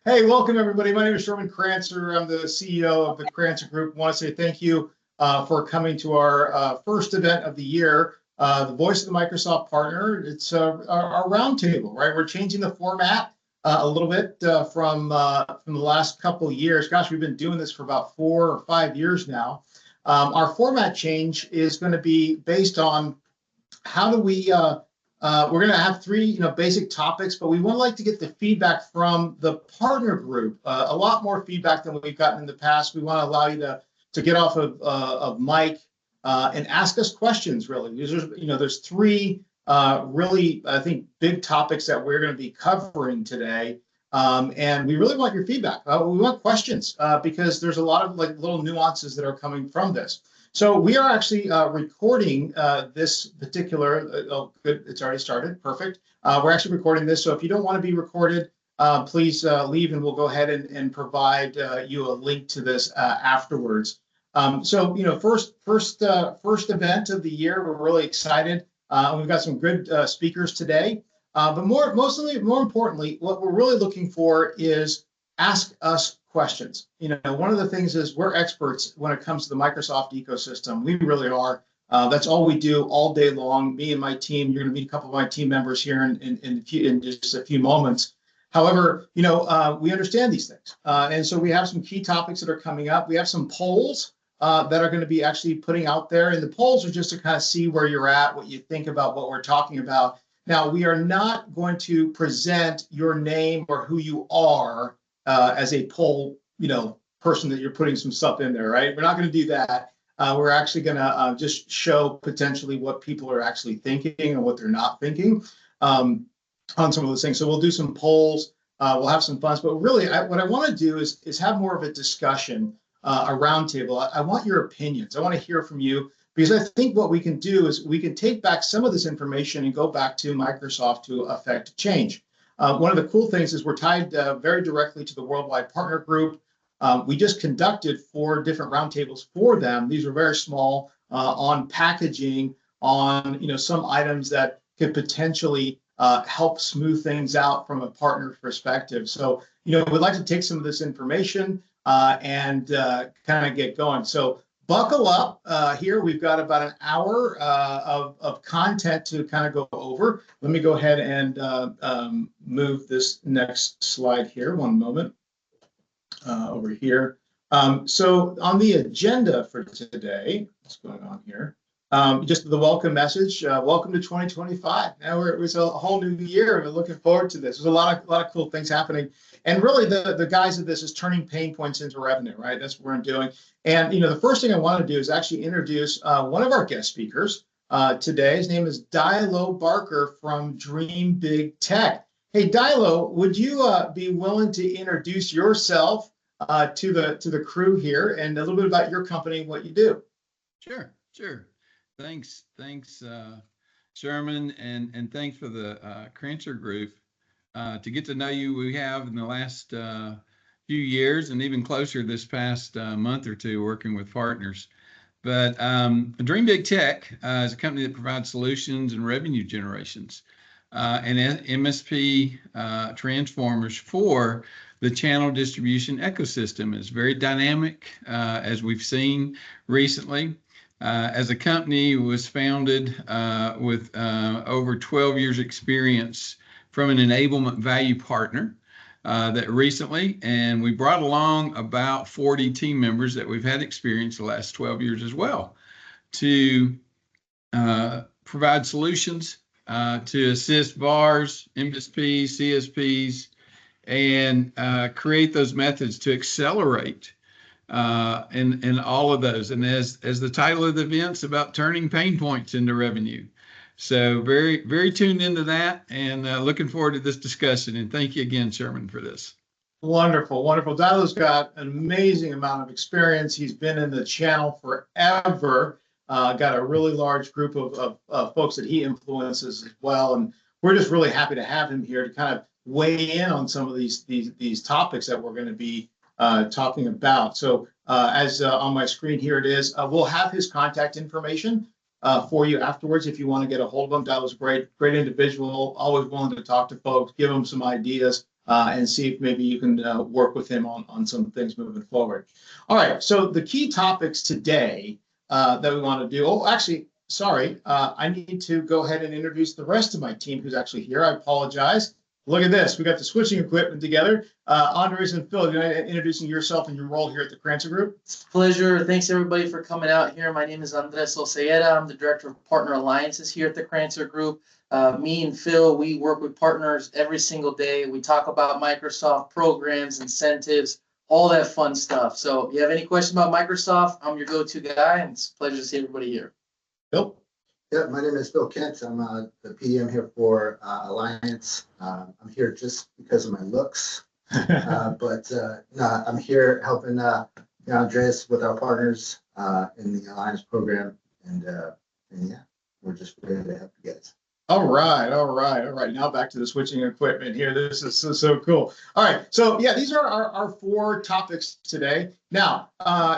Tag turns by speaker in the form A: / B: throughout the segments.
A: Hey, welcome everybody. My name is Sherman Crancer. I'm the CEO of the Crancer Group. I want to say thank you for coming to our first event of the year, the Voice of the Microsoft Partner. It's our roundtable, right? We're changing the format a little bit from the last couple of years. Gosh, we've been doing this for about 4 or 5 years now. Our format change is going to be based on how do we we're going to have 3 basic topics, but we would like to get the feedback from the partner group, a lot more feedback than we've gotten in the past. We want to allow you to get off of mic and ask us questions, really. There's 3 really, I think, big topics that we're going to be covering today. And we really want your feedback. We want questions because there's a lot of little nuances that are coming from this. So we are actually recording this particular, oh, good, it's already started, perfect. We're actually recording this, so if you don't want to be recorded, please leave and we'll go ahead and provide you a link to this afterwards. So, first event of the year, we're really excited. We've got some good speakers today, but more importantly, what we're really looking for is ask us questions. One of the things is we're experts when it comes to the Microsoft ecosystem. We really are. That's all we do all day long. Me and my team. You're going to meet a couple of my team members here in just a few moments. However, we understand these things, and so we have some key topics that are coming up. We have some polls that are going to be actually putting out there, and the polls are just to kind of see where you're at, what you think about what we're talking about. Now, we are not going to present your name or who you are as a poll, person that you're putting some stuff in there, right? We're not going to do that. We're actually going to just show potentially what people are actually thinking and what they're not thinking on some of those things. So we'll do some polls. We'll have some fun. But really, what I want to do is have more of a discussion, a roundtable. I want your opinions. I want to hear from you because I think what we can do is we can take back some of this information and go back to Microsoft to affect change. One of the cool things is we're tied very directly to the Worldwide Partner Group. We just conducted 4 different roundtables for them. These are very small on packaging, on some items that could potentially help smooth things out from a partner perspective. So we'd like to take some of this information and kind of get going. So buckle up here. We've got about an hour of content to kind of go over. Let me go ahead and move this next slide here. One moment over here. So on the agenda for today, what's going on here? Just the welcome message. Welcome to 2025. Now it was a whole new year. We're looking forward to this. There's a lot of cool things happening. And really the guise of this is turning pain points into revenue, right? That's what we're doing. And the first thing I want to do is actually introduce one of our guest speakers today. His name is Dilo Barker from Dream Big Tech. Hey, Dilo, would you be willing to introduce yourself to the crew here and a little bit about your company and what you do?
B: Sure. Thanks, Sherman, and thanks for the Crancer Group. To get to know you, we have in the last few years and even closer this past month or two working with partners. But Dream Big Tech is a company that provides solutions and revenue generations and MSP transformers for the channel distribution ecosystem. It's very dynamic, as we've seen recently. As a company, was founded with over 12 years experience from an enablement value partner that recently, and we brought along about 40 team members that we've had experience the last 12 years as well to provide solutions to assist VARs, MSPs, CSPs, and create those methods to accelerate in all of those. And as the title of the event's about turning pain points into revenue. So very, very tuned into that and looking forward to this discussion. And thank you again, Sherman, for this.
A: Wonderful. Dilo's got an amazing amount of experience. He's been in the channel forever. Got a really large group of folks that he influences as well. And we're just really happy to have him here to kind of weigh in on some of these topics that we're going to be talking about. So as on my screen here it is, we'll have his contact information for you afterwards if you want to get a hold of him. That was great individual, always willing to talk to folks, give them some ideas. and see if maybe you can work with him on some things moving forward. All right, so the key topics today that we want to do. Oh, actually, sorry, I need to go ahead and introduce the rest of my team who's actually here. I apologize. Look at this. We got the switching equipment together. Andres and Phil, you mind introducing yourself and your role here at the Crancer Group?
C: It's a pleasure. Thanks everybody for coming out here. My name is Andres Oseeda. I'm the Director of Partner Alliances here at the Crancer Group. Me and Phil, we work with partners every single day. We talk about Microsoft programs, incentives, all that fun stuff. So if you have any questions about Microsoft, I'm your go-to guy, and it's a pleasure to see everybody here.
A: Phil?
D: Yeah, my name is Phil Kent. I'm the PM here for Alliance. I'm here just because of my looks, but no, I'm here helping Andres with our partners in the Alliance program, and yeah, we're just ready to help you guys.
A: All right. Now back to the switching equipment here. This is so cool. All right. So yeah, these are our 4 topics today. Now,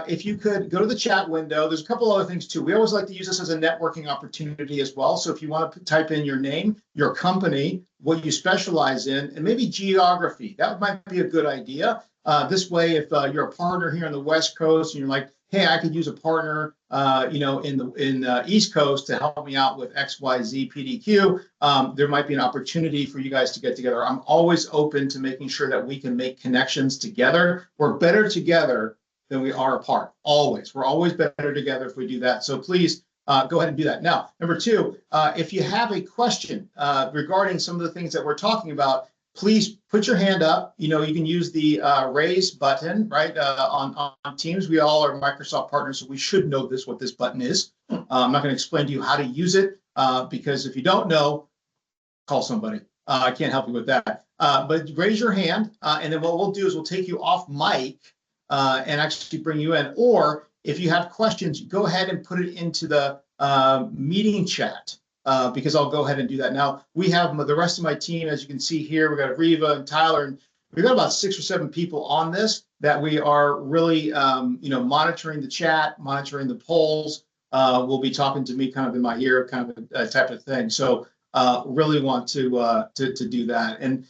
A: if you could go to the chat window, there's a couple other things too. We always like to use this as a networking opportunity as well. So if you want to type in your name, your company, what you specialize in, and maybe geography, that might be a good idea. This way, if you're a partner here on the West Coast and you're like, hey, I could use a partner, in the East Coast to help me out with XYZ PDQ. There might be an opportunity for you guys to get together. I'm always open to making sure that we can make connections together. We're better together than we are apart. Always. We're always better together if we do that. So please go ahead and do that. Now, number 2, if you have a question regarding some of the things that we're talking about, please put your hand up. You can use the raise button, right? On Teams, we all are Microsoft partners, so we should know what this button is. I'm not going to explain to you how to use it because if you don't know, call somebody. I can't help you with that. But raise your hand, and then what we'll do is we'll take you off mic and actually bring you in. Or if you have questions, go ahead and put it into the meeting chat. Because I'll go ahead and do that. Now, we have the rest of my team, as you can see here. We've got Riva and Tyler, and we've got about 6 or 7 people on this that we are really, monitoring the chat, monitoring the polls. Will be talking to me kind of in my ear, kind of a type of thing. So really want to do that.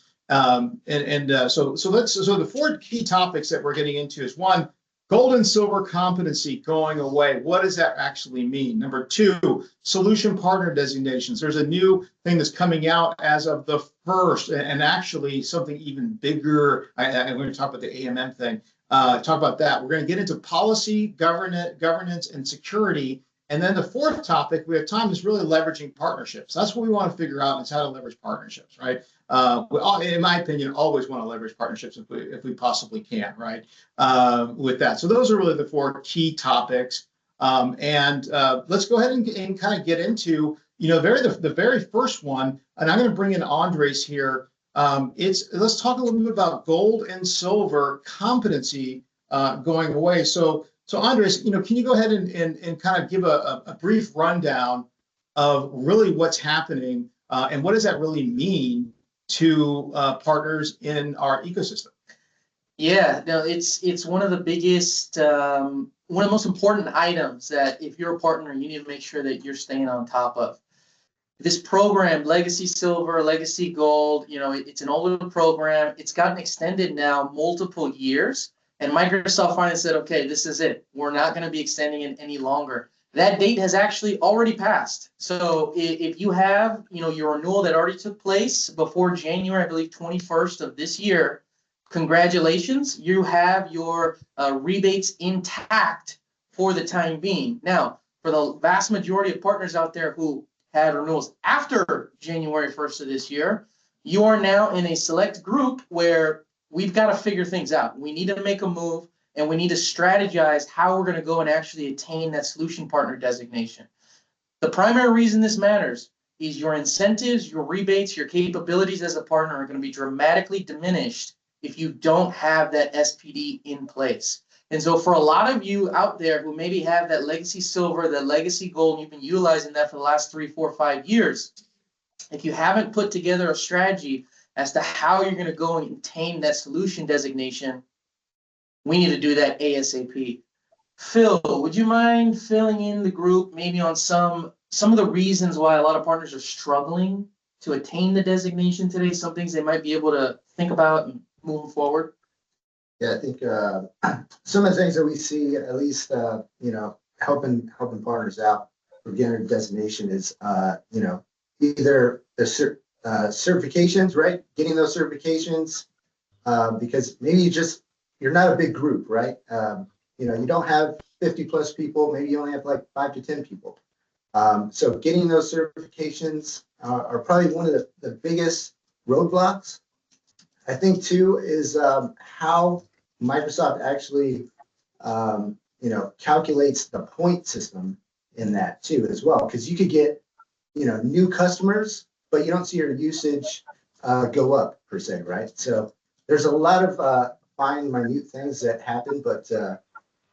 A: So the 4 key topics that we're getting into is 1, gold and silver competency going away. What does that actually mean? Number 2, solution partner designations. There's a new thing that's coming out as of the 1st, and actually something even bigger. I'm going to talk about the AMM thing. Talk about that. We're going to get into policy, governance, and security. And then the 4th topic we have time is really leveraging partnerships. That's what we want to figure out, is how to leverage partnerships, right? In my opinion, always want to leverage partnerships if we possibly can, right? With that. So those are really the 4 key topics. Let's go ahead and kind of get into, the very first one, and I'm going to bring in Andres here. Let's talk a little bit about gold and silver competency going away. So Andres, can you go ahead and kind of give a brief rundown of really what's happening and what does that really mean to partners in our ecosystem?
C: Yeah, no, it's one of the biggest, one of the most important items that if you're a partner, you need to make sure that you're staying on top of. This program, Legacy Silver, Legacy Gold, it's an older program. It's gotten extended now multiple years. And Microsoft finally said, okay, this is it. We're not going to be extending it any longer. That date has actually already passed. So if you have, your renewal that already took place before January, I believe 21st of this year, congratulations, you have your rebates intact for the time being. Now, for the vast majority of partners out there who had renewals after January 1st of this year, you are now in a select group where we've got to figure things out. We need to make a move, and we need to strategize how we're going to go and actually attain that solution partner designation. The primary reason this matters is your incentives, your rebates, your capabilities as a partner are going to be dramatically diminished if you don't have that SPD in place. And so for a lot of you out there who maybe have that Legacy Silver, that Legacy Gold, and you've been utilizing that for the last 3, 4, 5 years, if you haven't put together a strategy as to how you're going to go and obtain that solution designation, we need to do that ASAP. Phil, would you mind filling in the group maybe on some of the reasons why a lot of partners are struggling to attain the designation today? Some things they might be able to think about and moving forward?
D: Yeah, I think some of the things that we see, at least, helping partners out for getting a designation is, either the certifications, right? Getting those certifications, because maybe you're not a big group, right? You don't have 50 plus people, maybe you only have like 5 to 10 people. So getting those certifications are probably one of the biggest roadblocks. I think too is how Microsoft actually calculates the point system in that too as well, because you could get new customers, but you don't see your usage go up per se, right? So there's a lot of fine, minute things that happen, but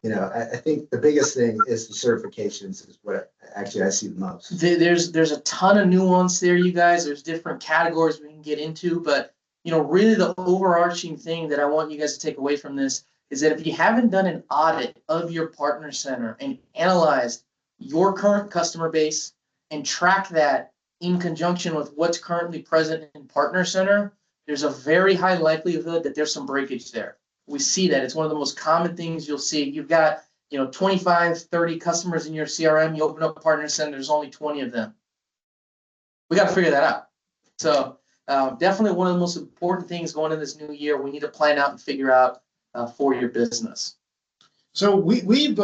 D: I think the biggest thing is the certifications is what actually I see the most.
C: There's a ton of nuance there, you guys. There's different categories we can get into, but really the overarching thing that I want you guys to take away from this is that if you haven't done an audit of your partner center and analyzed your current customer base and track that in conjunction with what's currently present in partner center, there's a very high likelihood that there's some breakage there. We see that. It's one of the most common things you'll see. You've got 25, 30 customers in your CRM. You open up a partner center, there's only 20 of them. We got to figure that out. So definitely one of the most important things going into this new year. We need to plan out and figure out for your business.
A: So we've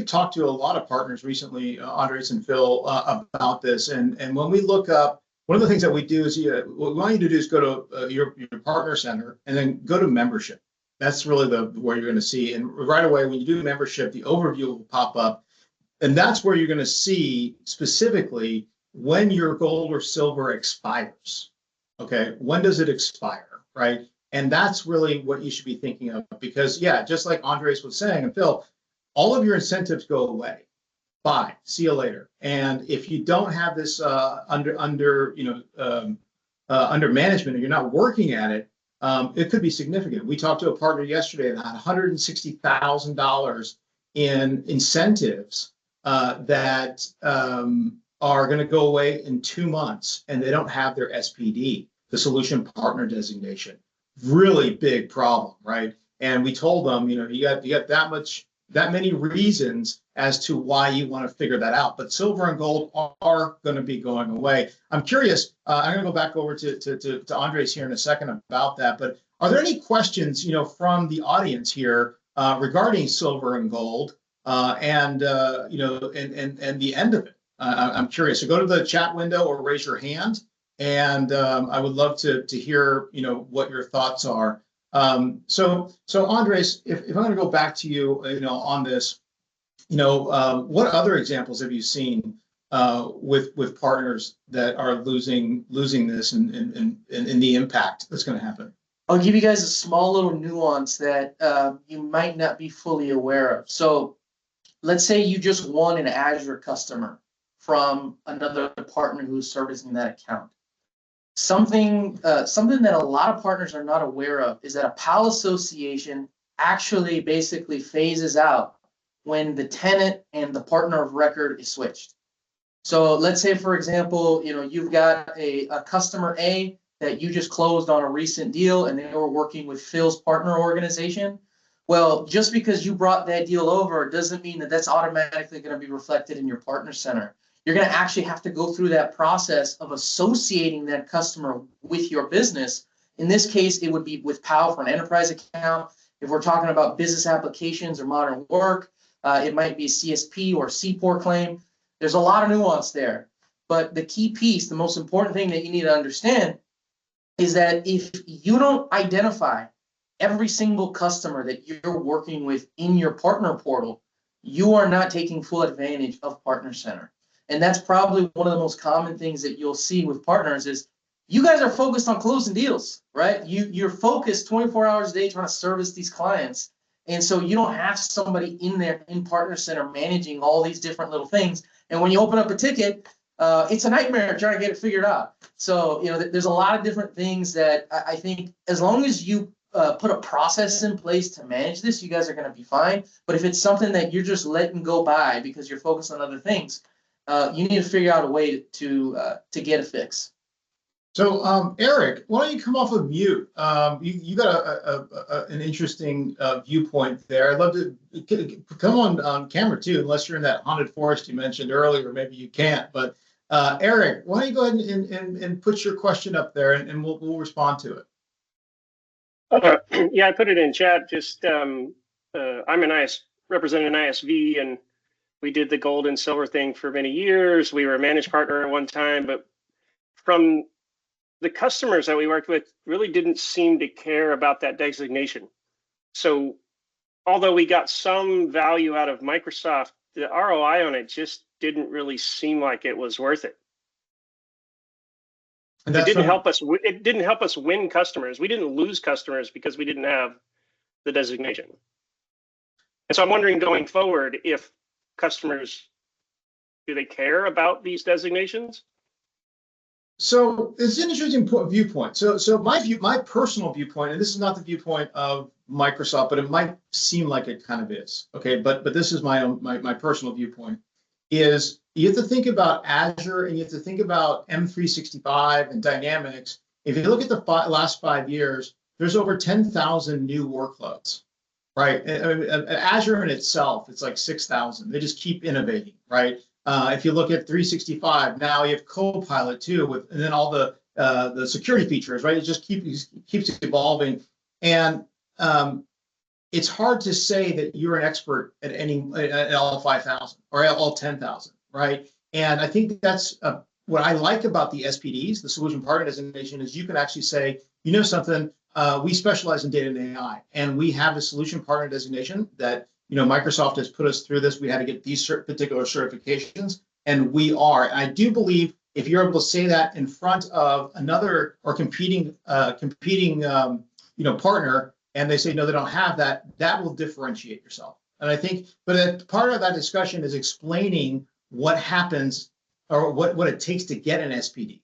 A: talked to a lot of partners recently, Andres and Phil, about this. And when we look up, one of the things that we do is what we want you to do is go to your partner center and then go to membership. That's really where you're going to see. And right away, when you do membership, the overview will pop up. And that's where you're going to see specifically when your gold or silver expires. Okay, when does it expire, right? And that's really what you should be thinking of, because yeah, just like Andres was saying, and Phil, all of your incentives go away. Bye, see you later. And if you don't have this under management, and you're not working at it, it could be significant. We talked to a partner yesterday that had $160,000 in incentives that are going to go away in 2 months, and they don't have their SPD, the solution partner designation. Really big problem, right? And we told them, you got that many reasons as to why you want to figure that out. But silver and gold are going to be going away. I'm curious. I'm going to go back over to Andres here in a second about that. But are there any questions, from the audience here regarding silver and gold and the end of it? I'm curious. So go to the chat window or raise your hand. And I would love to hear, what your thoughts are. So Andres, if I'm going to go back to you, on this, what other examples have you seen with partners that are losing this and the impact that's going to happen?
C: I'll give you guys a small little nuance that you might not be fully aware of. So let's say you just won an Azure customer from another partner who's servicing that account. Something that a lot of partners are not aware of is that a PAL association actually basically phases out when the tenant and the partner of record is switched. So let's say, for example, you've got a customer A that you just closed on a recent deal and they were working with Phil's partner organization. Well, just because you brought that deal over doesn't mean that that's automatically going to be reflected in your partner center. You're going to actually have to go through that process of associating that customer with your business. In this case, it would be with PAL for an enterprise account. If we're talking about business applications or modern work, it might be CSP or CPOR claim. There's a lot of nuance there. But the key piece, the most important thing that you need to understand is that if you don't identify every single customer that you're working with in your partner portal, you are not taking full advantage of Partner Center. And that's probably one of the most common things that you'll see with partners is you guys are focused on closing deals, right? You're focused 24 hours a day trying to service these clients. And so you don't have somebody in there in Partner Center managing all these different little things. And when you open up a ticket, it's a nightmare trying to get it figured out. So, there's a lot of different things that I think as long as you put a process in place to manage this, you guys are going to be fine. But if it's something that you're just letting go by because you're focused on other things, you need to figure out a way to get a fix.
A: So, Eric, why don't you come off of mute? You got an interesting viewpoint there. I'd love to come on camera too, unless you're in that haunted forest you mentioned earlier. Maybe you can't. But Eric, why don't you go ahead and put your question up there, and we'll respond to it.
E: Yeah, I put it in chat. Just I'm represent an ISV, and we did the gold and silver thing for many years. We were a managed partner at one time, but from the customers that we worked with really didn't seem to care about that designation. So although we got some value out of Microsoft, the ROI on it just didn't really seem like it was worth it.
A: And
E: It didn't help us. It didn't help us win customers. We didn't lose customers because we didn't have the designation. And so I'm wondering going forward, if customers, do they care about these designations?
A: So it's an interesting viewpoint. So my personal viewpoint, and this is not the viewpoint of Microsoft, but it might seem like it kind of is. Okay, but this is my personal viewpoint. Is you have to think about Azure and you have to think about M365 and Dynamics. If you look at the last 5 years, there's over 10,000 new workloads, right? Azure in itself, it's like 6,000. They just keep innovating, right? If you look at 365, now you have Copilot too, and then all the security features, right? It just keeps evolving, and it's hard to say that you're an expert at all 5,000 or all 10,000, right? And I think that's what I like about the SPDs, the solution partner designation, is you can actually say, you know something, we specialize in data and AI, and we have a solution partner designation that Microsoft has put us through this. We had to get these particular certifications, and we are. And I do believe if you're able to say that in front of another or competing partner, and they say no, they don't have that, that will differentiate yourself. And I think, but part of that discussion is explaining what happens or what it takes to get an SPD,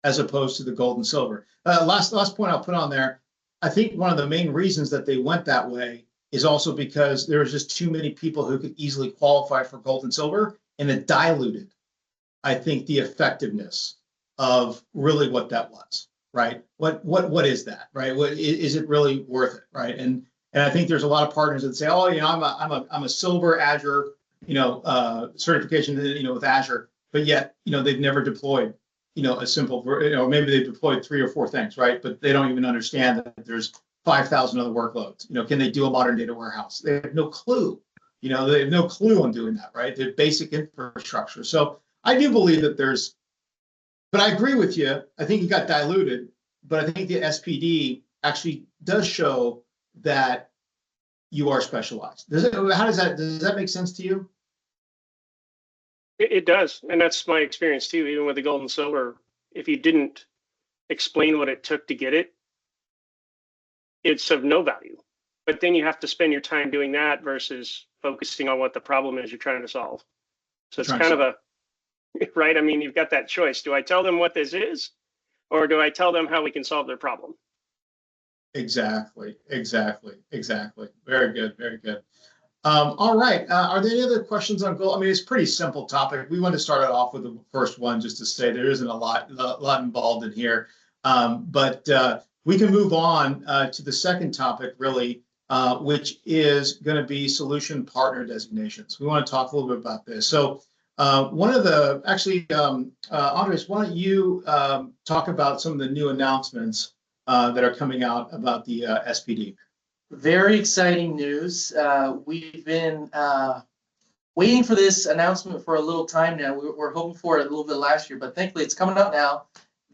A: as opposed to the gold and silver. Last point I'll put on there. I think one of the main reasons that they went that way is also because there was just too many people who could easily qualify for gold and silver, and it diluted, I think, the effectiveness of really what that was, right? What is that, right? Is it really worth it, right? And I think there's a lot of partners that say, oh, I'm a silver Azure, certification, with Azure, but yet, they've never deployed, a simple, maybe they've deployed 3 or 4 things, right? But they don't even understand that there's 5,000 other workloads. Can they do a modern data warehouse? They have no clue. They have no clue on doing that, right? They're basic infrastructure. So I do believe that but I agree with you. I think you got diluted, but I think the SPD actually does show that you are specialized. Does that make sense to you?
E: It does, and that's my experience too. Even with the gold and silver, if you didn't explain what it took to get it, it's of no value. But then you have to spend your time doing that versus focusing on what the problem is you're trying to solve. So it's kind of right? I mean, you've got that choice. Do I tell them what this is, or do I tell them how we can solve their problem?
A: Exactly. Very good, very good. All right. Are there any other questions on gold? I mean, it's a pretty simple topic. We want to start it off with the first one, just to say there isn't a lot involved in here. But we can move on to the second topic, really, which is going to be solution partner designations. We want to talk a little bit about this. So Andres, why don't you talk about some of the new announcements that are coming out about the SPD?
C: Very exciting news. We've been waiting for this announcement for a little time now. We're hoping for it a little bit last year, but thankfully it's coming out now.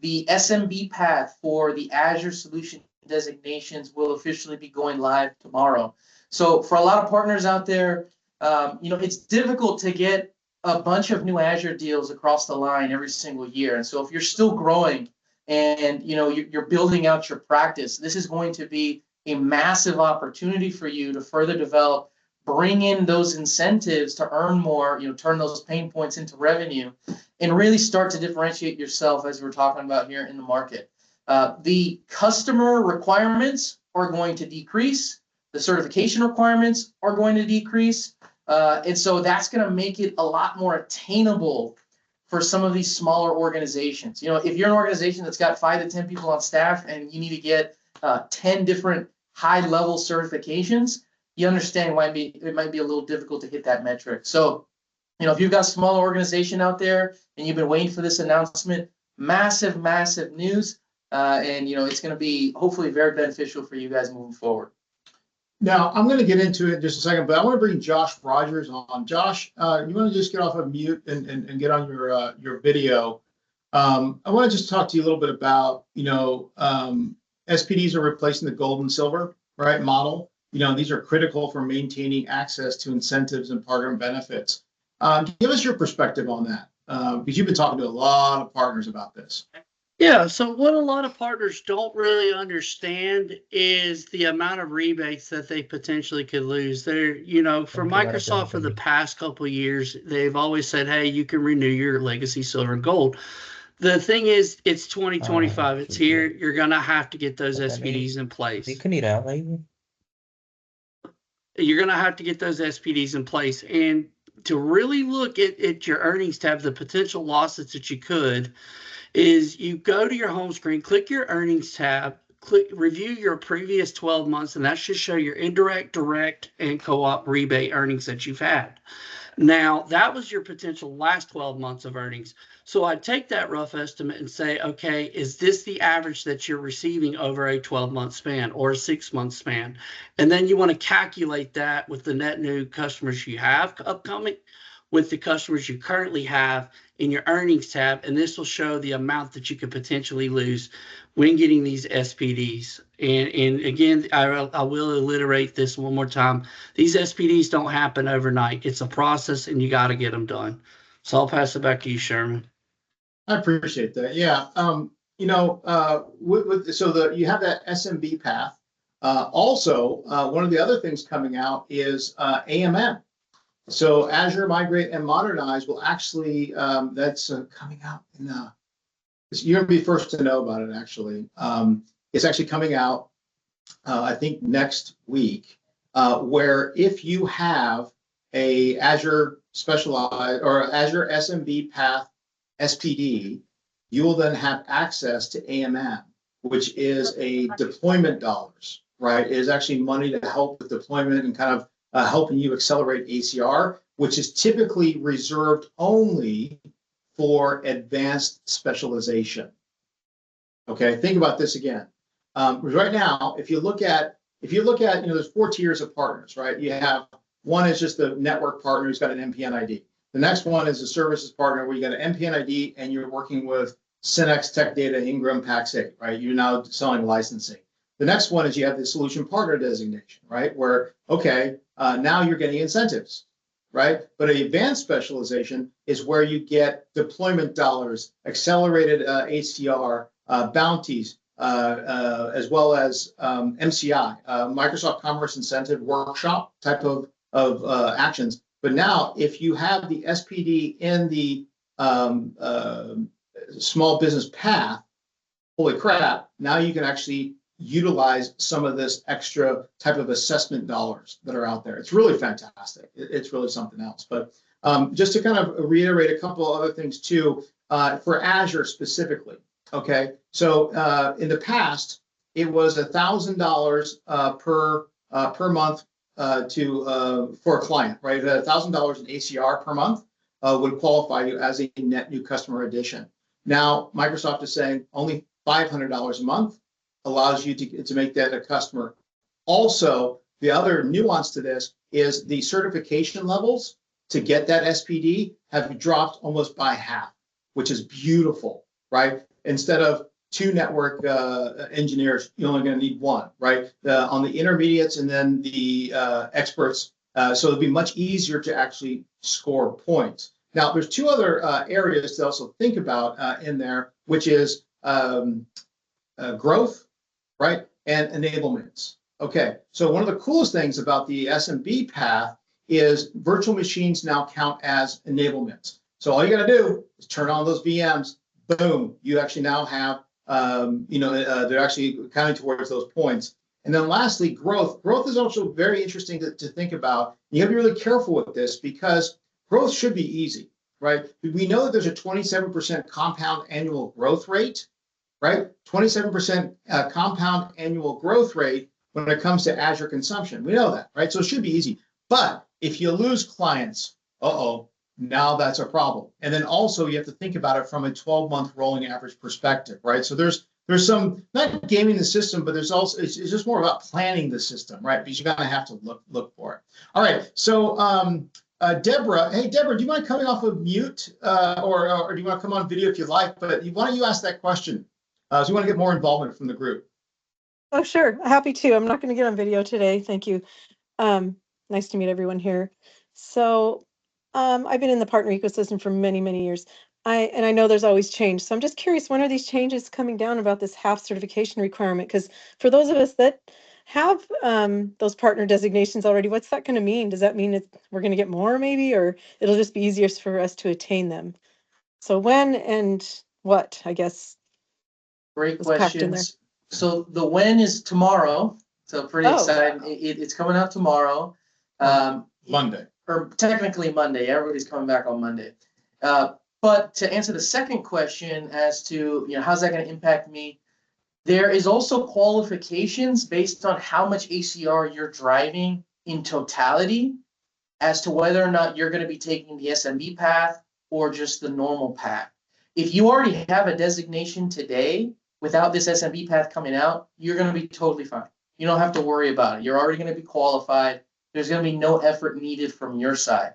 C: The SMB path for the Azure Solution Designations will officially be going live tomorrow. So for a lot of partners out there, it's difficult to get a bunch of new Azure deals across the line every single year. And so if you're still growing and you're building out your practice, this is going to be a massive opportunity for you to further develop, bring in those incentives to earn more, turn those pain points into revenue, and really start to differentiate yourself, as we're talking about here in the market. The customer requirements are going to decrease. The certification requirements are going to decrease. And so that's going to make it a lot more attainable for some of these smaller organizations. You know, if you're an organization that's got 5 to 10 people on staff and you need to get 10 different high-level certifications, you understand it might be a little difficult to hit that metric. So, you know, if you've got a smaller organization out there and you've been waiting for this announcement, massive, massive news. And, you know, it's going to be hopefully very beneficial for you guys moving forward.
A: Now, I'm going to get into it in just a second, but I want to bring Josh Rogers on. Josh, you want to just get off of mute and get on your video. I want to just talk to you a little bit about, you know, SPDs are replacing the gold and silver, right, model. You know, these are critical for maintaining access to incentives and program benefits. Give us your perspective on that, because you've been talking to a lot of partners about this.
F: Yeah, so what a lot of partners don't really understand is the amount of rebates that they potentially could lose. They're, you know, for Microsoft for the past couple of years, they've always said, hey, you can renew your legacy silver and gold. The thing is, it's 2025. It's here. You're going to have to get those SPDs in place.
G: You can eat out later.
F: You're going to have to get those SPDs in place. And to really look at your earnings tab, the potential losses that you could, is you go to your home screen, click your earnings tab, click review your previous 12 months, and that should show your indirect, direct, and co-op rebate earnings that you've had. Now, that was your potential last 12 months of earnings. So I'd take that rough estimate and say, okay, is this the average that you're receiving over a 12-month span or a 6-month span? And then you want to calculate that with the net new customers you have upcoming, with the customers you currently have in your earnings tab, and this will show the amount that you could potentially lose when getting these SPDs. And again, I will reiterate this one more time. These SPDs don't happen overnight. It's a process, and you got to get them done. So I'll pass it back to you, Sherman.
A: I appreciate that. Yeah. You know, you have that SMB path. Also, one of the other things coming out is AMM. So Azure Migrate and Modernize will actually, that's coming out in, you're gonna be first to know about it actually. It's actually coming out, I think next week, where if you have a Azure specialized or Azure SMB path SPD, you will then have access to AMM, which is a deployment dollars, right? It is actually money to help with deployment and kind of helping you accelerate ACR, which is typically reserved only for advanced specialization. Okay, think about this again. Right now, if you look at, you know, there's 4 tiers of partners, right? You have one is just the network partner who's got an MPN ID. The next one is a services partner where you got an MPN ID and you're working with Synex, Tech Data, Ingram, Pax8, right? You're now selling licensing. The next one is you have the solution partner designation, right? Where, okay, now you're getting incentives, right? But an advanced specialization is where you get deployment dollars, accelerated ACR, bounties, as well as MCI, Microsoft Commerce Incentive Workshop type of actions. But now, if you have the SPD in the small business path, holy crap, now you can actually utilize some of this extra type of assessment dollars that are out there. It's really fantastic. It's really something else. But just to kind of reiterate a couple of other things too, for Azure specifically, okay? So in the past, it was $1,000 per month for a client, right? $1,000 in ACR per month would qualify you as a net new customer addition. Now, Microsoft is saying only $500 a month allows you to make that a customer. Also, the other nuance to this is the certification levels to get that SPD have dropped almost by half, which is beautiful, right? Instead of 2 network engineers, you're only going to need 1, right? On the intermediates and then the experts, so it'll be much easier to actually score points. Now, there's 2 other areas to also think about in there, which is growth, right? And enablements. Okay, so one of the coolest things about the SMB path is virtual machines now count as enablements. So all you got to do is turn on those VMs, boom, you actually now have, they're actually counting towards those points. And then lastly, growth. Growth is also very interesting to think about. You have to be really careful with this because growth should be easy. right? We know that there's a 27% compound annual growth rate, right? 27% compound annual growth rate when it comes to Azure consumption. We know that, right? So it should be easy. But if you lose clients, now that's a problem. And then also you have to think about it from a 12-month rolling average perspective, right? So there's some, not gaming the system, but there's also, it's just more about planning the system, right? Because you're gonna have to look for it. All right, so Deborah, hey, Deborah, do you mind coming off of mute or do you want to come on video if you like? But why don't you ask that question? So we want to get more involvement from the group.
G: Oh, sure. Happy to. I'm not going to get on video today. Thank you. Nice to meet everyone here. So I've been in the partner ecosystem for many, many years. I know there's always change. So I'm just curious, when are these changes coming down about this half certification requirement? Because for those of us that have those partner designations already, what's that going to mean? Does that mean we're going to get more maybe, or it'll just be easier for us to attain them? So when and what, I guess.
C: Great
G: was packed in there.
C: questions. So the when is tomorrow. So pretty exciting. It's coming out tomorrow.
A: Monday.
C: Or technically Monday. Everybody's coming back on Monday. But to answer the second question as to, how's that going to impact me? There is also qualifications based on how much ACR you're driving in totality as to whether or not you're going to be taking the SMB path or just the normal path. If you already have a designation today without this SMB path coming out, you're going to be totally fine. You don't have to worry about it. You're already going to be qualified. There's going to be no effort needed from your side.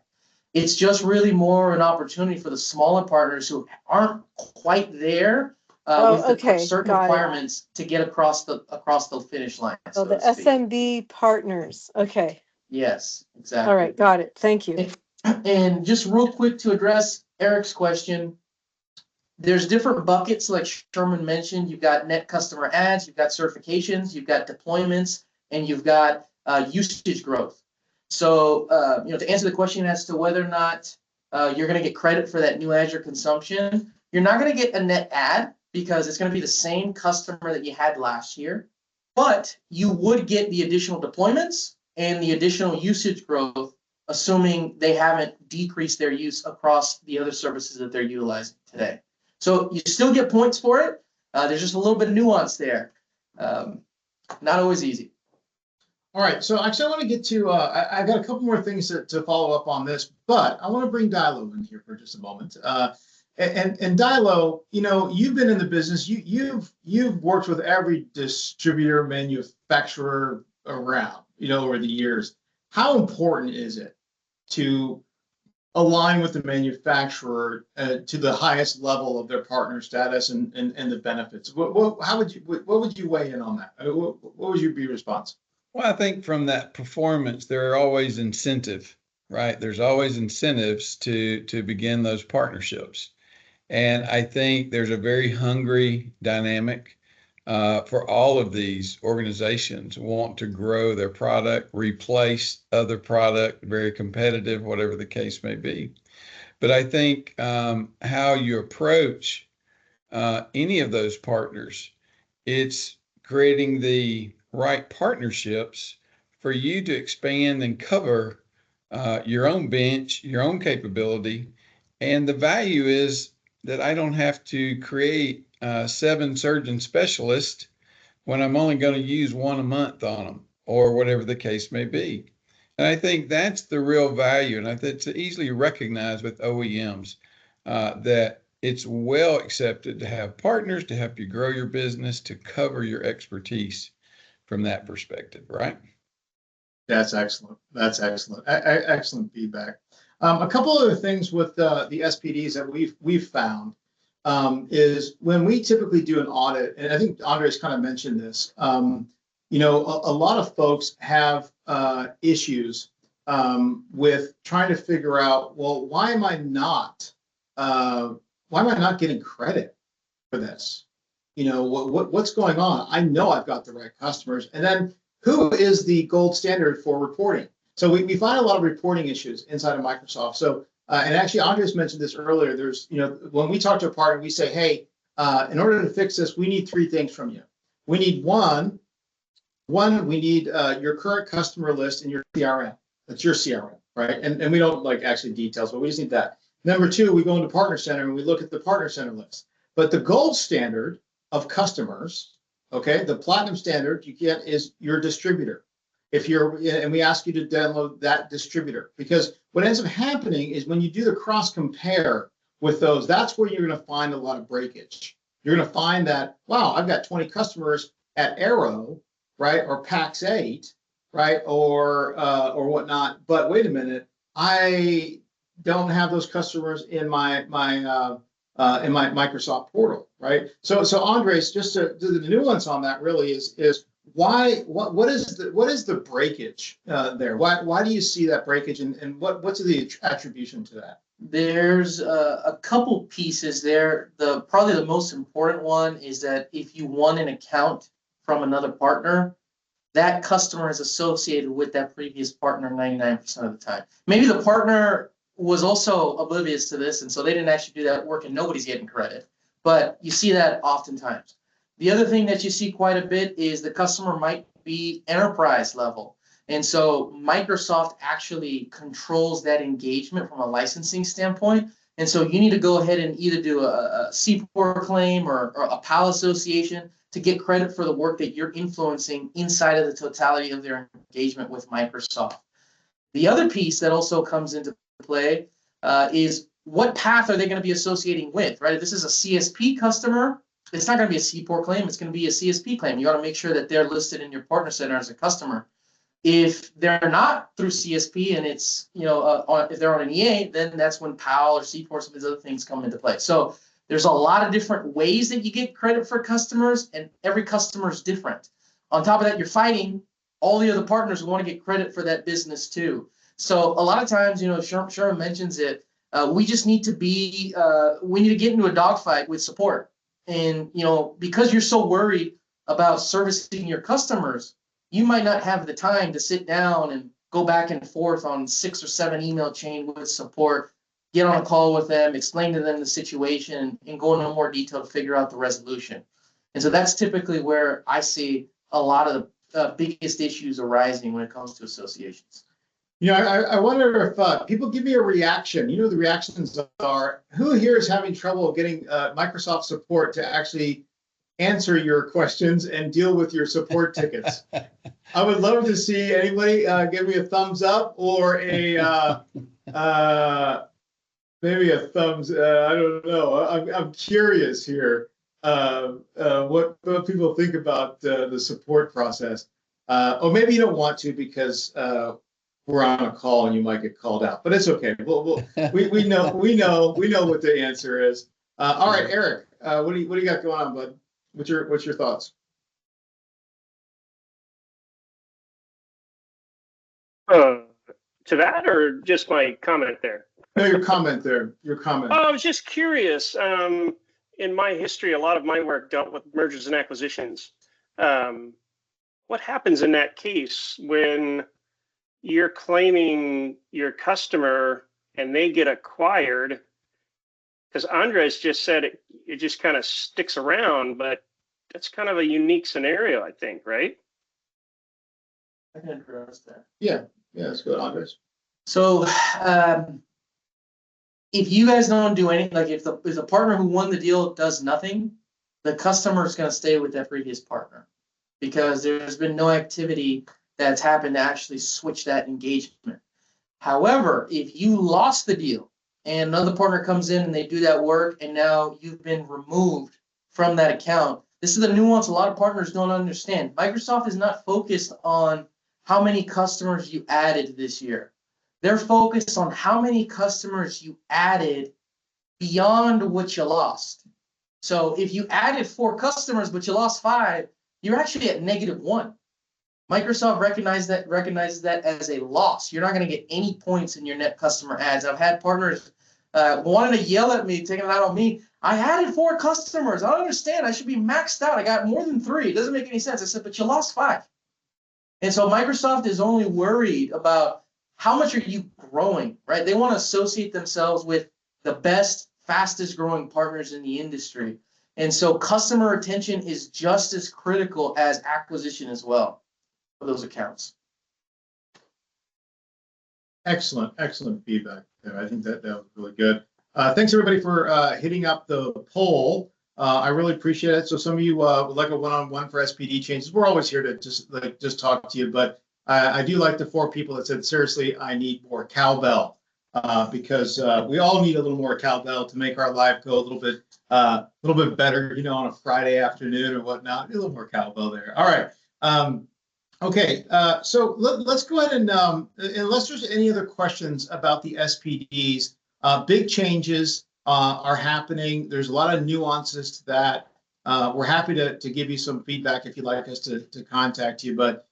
C: It's just really more an opportunity for the smaller partners who aren't quite there with the certain requirements to get across the finish line.
G: So the SMB partners. Okay.
C: Yes, exactly.
G: All right, got it. Thank you.
C: And just real quick to address Eric's question, there's different buckets like Sherman mentioned. You've got net customer adds, you've got certifications, you've got deployments, and you've got usage growth. So, to answer the question as to whether or not you're going to get credit for that new Azure consumption, you're not going to get a net add because it's going to be the same customer that you had last year, but you would get the additional deployments and the additional usage growth, assuming they haven't decreased their use across the other services that they're utilizing today. So you still get points for it. There's just a little bit of nuance there. Not always easy.
A: All right, so actually I want to get to, I got a couple more things to follow up on this, but I want to bring Dilo in here for just a moment. And Dilo, you've been in the business, you've worked with every distributor, manufacturer around, over the years. How important is it to align with the manufacturer to the highest level of their partner status and the benefits? What would you weigh in on that? What would your response?
B: Well, I think from that performance, there are always incentive, right? There's always incentives to begin those partnerships. And I think there's a very hungry dynamic for all of these organizations want to grow their product, replace other product, very competitive, whatever the case may be. But I think how you approach any of those partners, it's creating the right partnerships for you to expand and cover your own bench, your own capability. And the value is that I don't have to create 7 surgeon specialists when I'm only going to use 1 a month on them or whatever the case may be. And I think that's the real value. And I think it's easily recognized with OEMs that it's well accepted to have partners to help you grow your business, to cover your expertise from that perspective, right?
A: That's excellent. That's excellent. Excellent feedback. A couple other things with the SPDs that we've found is when we typically do an audit, and I think Andres kind of mentioned this, a lot of folks have issues with trying to figure out, well, why am I not getting credit for this? What's going on? I know I've got the right customers. And then who is the gold standard for reporting? So we find a lot of reporting issues inside of Microsoft. So, and actually Andres mentioned this earlier, there's, when we talk to a partner, we say, hey, in order to fix this, we need 3 things from you. We need one, we need your current customer list in your CRM. That's your CRM, right? And we don't like actually details, but we just need that. Number two, we go into Partner Center and we look at the Partner Center list. But the gold standard of customers, okay, the platinum standard you get is your distributor. And we ask you to download that distributor, because what ends up happening is when you do the cross compare with those, that's where you're going to find a lot of breakage. You're going to find that, wow, I've got 20 customers at Arrow, right, or PAX 8, right, or whatnot. But wait a minute, I don't have those customers in my Microsoft portal, right? So Andres, just the nuance on that really is why what is the breakage there? Why do you see that breakage, and what's the attribution to that?
C: There's a couple pieces there. Probably the most important one is that if you won an account from another partner, that customer is associated with that previous partner 99% of the time. Maybe the partner was also oblivious to this, and so they didn't actually do that work and nobody's getting credit. But you see that oftentimes. The other thing that you see quite a bit is the customer might be enterprise level. And so Microsoft actually controls that engagement from a licensing standpoint. And so you need to go ahead and either do a C4 claim or a PAL association to get credit for the work that you're influencing inside of the totality of their engagement with Microsoft. The other piece that also comes into play is what path are they going to be associating with, right? If this is a CSP customer, it's not going to be a C4 claim, it's going to be a CSP claim. You got to make sure that they're listed in your partner center as a customer. If they're not through CSP and it's, if they're on an EA, then that's when PAL or C4, some of these other things come into play. So there's a lot of different ways that you get credit for customers, and every customer is different. On top of that, you're fighting all the other partners who want to get credit for that business too. So a lot of times, Sherman mentions it, we just need to we need to get into a dogfight with support. And, because you're so worried about servicing your customers, you might not have the time to sit down and go back and forth on 6 or 7 email chain with support, get on a call with them, explain to them the situation, and go into more detail to figure out the resolution. And so that's typically where I see a lot of the biggest issues arising when it comes to associations.
A: I wonder if people give me a reaction. The reactions are, who here is having trouble getting Microsoft support to actually answer your questions and deal with your support tickets? I would love to see anybody give me a thumbs up or a maybe a thumbs. I don't know. I'm curious here what people think about the support process. Or maybe you don't want to because we're on a call and you might get called out, but it's okay. We know what the answer is. All right, Eric, what do you got going on, bud? What's your thoughts?
E: To that, or just my comment there?
A: No, your comment there. Your comment.
E: Oh, I was just curious. In my history, a lot of my work dealt with mergers and acquisitions. What happens in that case when you're claiming your customer and they get acquired? Because Andres just said it just kind of sticks around, but that's kind of a unique scenario, I think, right?
C: I can address that.
A: Yeah, that's good, Andres.
C: So if you guys don't do anything, like if the partner who won the deal does nothing, the customer is going to stay with that previous partner because there's been no activity that's happened to actually switch that engagement. However, if you lost the deal and another partner comes in and they do that work and now you've been removed from that account, this is the nuance a lot of partners don't understand. Microsoft is not focused on how many customers you added this year. They're focused on how many customers you added beyond what you lost. So if you added 4 customers, but you lost 5, you're actually at -1. Microsoft recognizes that as a loss. You're not going to get any points in your net customer adds. I've had partners wanting to yell at me, taking it out on me. I added 4 customers. I don't understand. I should be maxed out. I got more than 3. It doesn't make any sense. I said, but you lost 5. And so Microsoft is only worried about how much are you growing, right? They want to associate themselves with the best, fastest growing partners in the industry. And so customer retention is just as critical as acquisition as well for those accounts.
A: Excellent feedback there. I think that was really good. Thanks everybody for hitting up the poll. I really appreciate it. So some of you would like a one-on-one for SPD changes. We're always here to just talk to you, but I do like the 4 people that said, seriously, I need more cowbell, because we all need a little more cowbell to make our life go a little bit better, you know, on a Friday afternoon or whatnot. A little more cowbell there. All right. Okay, so let's go ahead and unless there's any other questions about the SPDs, big changes are happening. There's a lot of nuances to that. We're happy to give you some feedback if you'd like us to contact you. But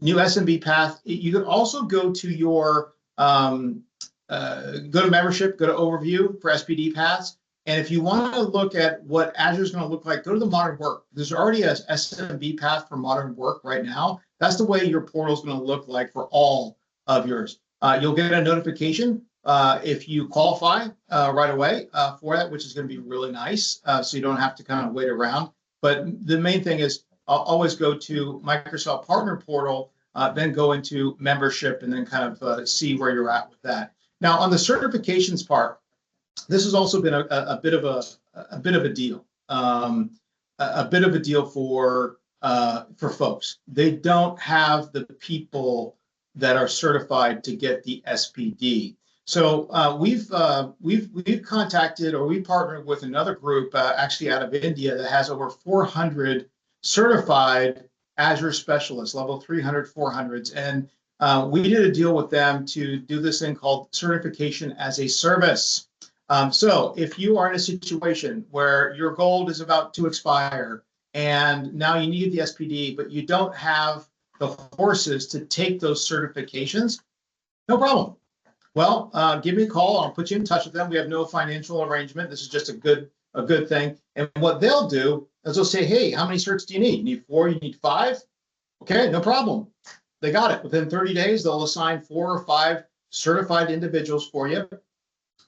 A: new SMB path, you can also go to your go to membership, go to overview for SPD paths. And if you want to look at what Azure is going to look like, go to the modern work. There's already a SMB path for modern work right now. That's the way your portal is going to look like for all of yours. You'll get a notification if you qualify right away for that, which is going to be really nice. So you don't have to kind of wait around. But the main thing is always go to Microsoft Partner Portal, then go into membership, and then kind of see where you're at with that. Now, on the certifications part, this has also been a bit of a deal, a bit of a deal for folks. They don't have the people that are certified to get the SPD. So we've contacted, or we partnered with another group actually out of India that has over 400 certified Azure specialists, level 300, 400s, and we did a deal with them to do this thing called certification as a service. So if you are in a situation where your gold is about to expire and now you need the SPD, but you don't have the horses to take those certifications, no problem. Well, give me a call. I'll put you in touch with them. We have no financial arrangement. This is just a good thing. And what they'll do is they'll say, hey, how many certs do you need? You need 4, you need 5? Okay, no problem. They got it. Within 30 days, they'll assign 4 or 5 certified individuals for you.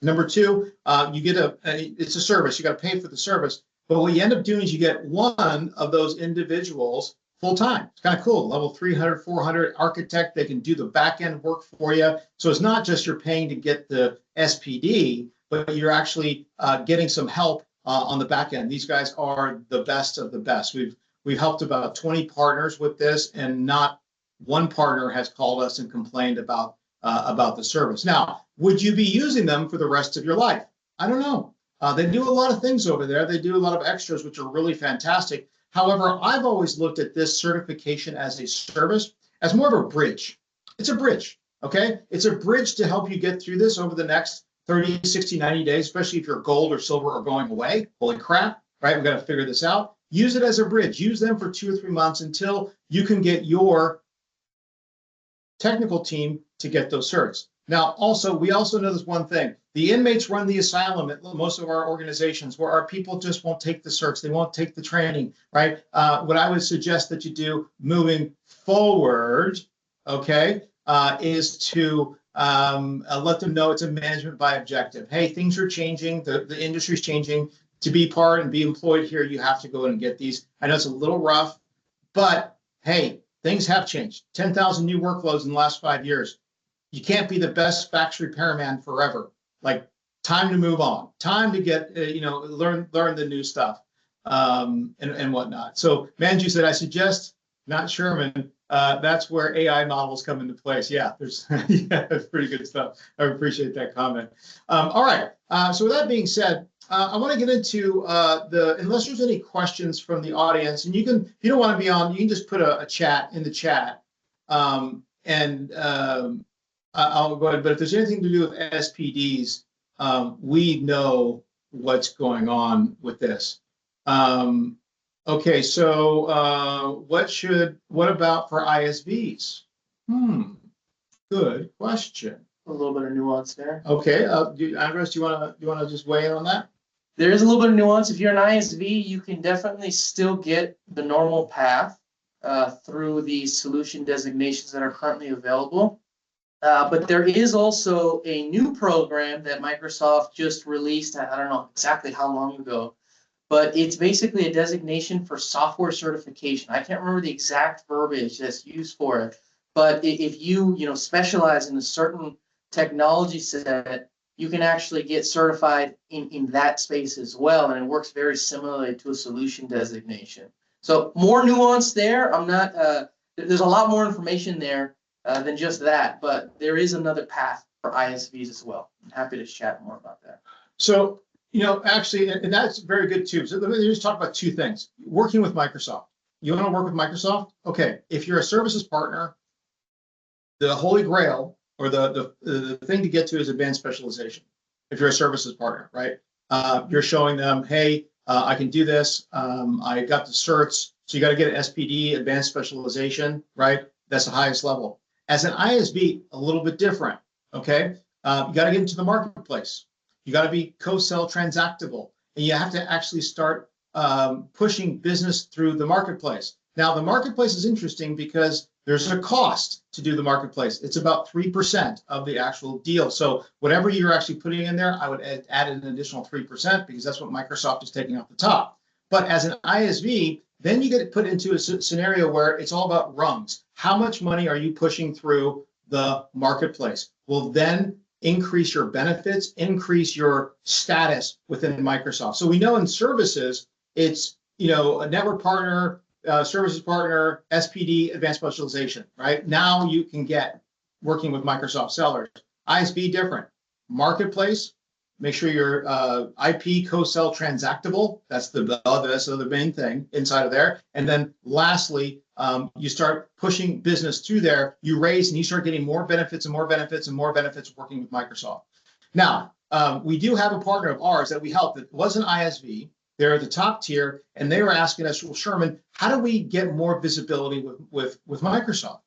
A: Number 2, you get it's a service. You got to pay for the service. But what you end up doing is you get one of those individuals full time. It's kind of cool. Level 300, 400 architect. They can do the back end work for you. So it's not just you're paying to get the SPD, but you're actually getting some help on the back end. These guys are the best of the best. We've helped about 20 partners with this, and not one partner has called us and complained about the service. Now, would you be using them for the rest of your life? I don't know. They do a lot of things over there. They do a lot of extras, which are really fantastic. However, I've always looked at this certification as a service as more of a bridge. It's a bridge, okay? It's a bridge to help you get through this over the next 30, 60, 90 days, especially if your gold or silver are going away. Holy crap, right? We've got to figure this out. Use it as a bridge. Use them for 2 or 3 months until you can get your technical team to get those certs. Now, we also know this one thing. The inmates run the asylum at most of our organizations, where our people just won't take the certs. They won't take the training, right? What I would suggest that you do moving forward, okay, is to let them know it's a management by objective. Hey, things are changing. The industry's changing. To be part and be employed here, you have to go and get these. I know it's a little rough, but hey, things have changed. 10,000 new workloads in the last 5 years. You can't be the best fax repairman forever. Like, time to move on. Time to get learn the new stuff and whatnot. So Manju said, I suggest, not Sherman. That's where AI models come into place. Yeah, that's pretty good stuff. I appreciate that comment. All right. So with that being said, I want to get into unless there's any questions from the audience, and you can, if you don't want to be on, you can just put a chat in the chat, I'll go ahead. But if there's anything to do with SPDs, we know what's going on with this. Okay, so what about for ISVs? Good question.
C: A little bit of nuance there.
A: Okay, Andres, do you want to just weigh in on that?
C: There is a little bit of nuance. If you're an ISV, you can definitely still get the normal path through the solution designations that are currently available. But there is also a new program that Microsoft just released. I don't know exactly how long ago, but it's basically a designation for software certification. I can't remember the exact verbiage that's used for it, but if you specialize in a certain technology set, you can actually get certified in that space as well. And it works very similarly to a solution designation. So more nuance there. I'm not, there's a lot more information there than just that, but there is another path for ISVs as well. I'm happy to chat more about that.
A: So, actually, and that's very good too. So let me just talk about two things. Working with Microsoft. You want to work with Microsoft? Okay. If you're a services partner, the holy grail or the thing to get to is advanced specialization. If you're a services partner, right? You're showing them, hey, I can do this. I got the certs. So you got to get an SPD, advanced specialization, right? That's the highest level. As an ISV, a little bit different, okay? You got to get into the marketplace. You got to be co-sell transactable, and you have to actually start pushing business through the marketplace. Now, the marketplace is interesting because there's a cost to do the marketplace. It's about 3% of the actual deal. So whatever you're actually putting in there, I would add an additional 3% because that's what Microsoft is taking off the top. But as an ISV, then you get put into a scenario where it's all about rungs. How much money are you pushing through the marketplace? Will then increase your benefits, increase your status within Microsoft. So we know in services, it's a network partner, services partner, SPD, advanced specialization, right? Now you can get working with Microsoft sellers. ISV different. Marketplace, make sure your IP co-sell transactable. That's the main thing inside of there. And then lastly, you start pushing business through there, you raise and you start getting more benefits and more benefits and more benefits working with Microsoft. Now, we do have a partner of ours that we helped that was an ISV. They're at the top tier, and they were asking us, well, Sherman, how do we get more visibility with Microsoft?